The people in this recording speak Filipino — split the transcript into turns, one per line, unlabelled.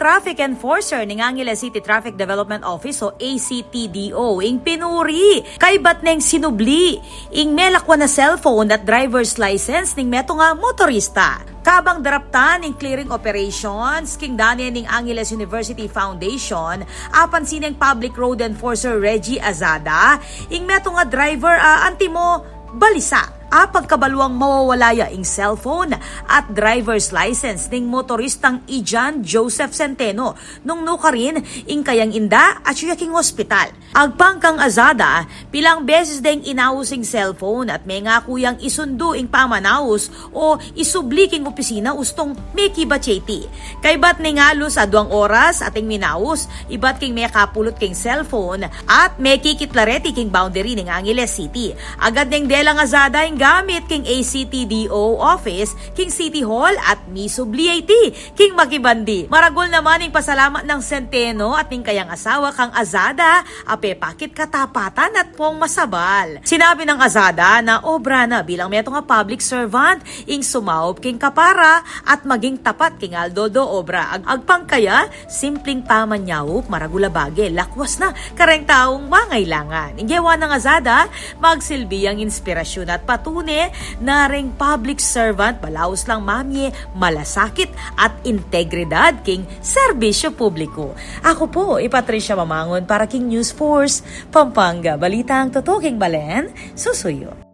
traffic enforcer ng Angeles City Traffic Development Office o ACTDO ing pinuri kay batneng sinubli ing melakwa na cellphone at driver's license ning meto nga motorista. Kabang daraptan ing clearing operations king Daniel ning Angeles University Foundation apan sineng public road enforcer Reggie Azada ing meto nga driver antimo balisa. Pagkabaluang mawawalaya ing cellphone at driver's license ning motoristang Ijan Joseph Centeno nung nuka rin ing kayang inda at siyaking hospital. Agpangkang Azada, pilang beses ding inaus ing cellphone at may nga kuyang isundo ing pamanaus o isubli king opisina ustong Meki Bacheti. Kay bat ning halos 2 oras ating minaus, ibat king may kapulot king cellphone at may kikitlareti king boundary ning Angeles City. Agad ning delang Azada ing gamit king ACTDO office, king City Hall at misubliati king Makibandi. Maragol naman ing pasalamat ng Centeno at ning kayang asawa kang Azada, ape pakit katapatan at pong masabal. Sinabi ng Azada na obra na bilang meto nga public servant ing sumaop king kapara at maging tapat king Aldodo obra. Agpangkaya simpleng pamanyawop maragula bage lakwas na kareng taong mangailangan. Inggewa ng Azada magsilbi ang inspirasyon at patunay na ring public servant balaos lang mamye malasakit at integridad king serbisyo publiko. Ako po, Patricia Mamangon para king News Force, Pampanga. Balitang totoo king Balen, susuyo.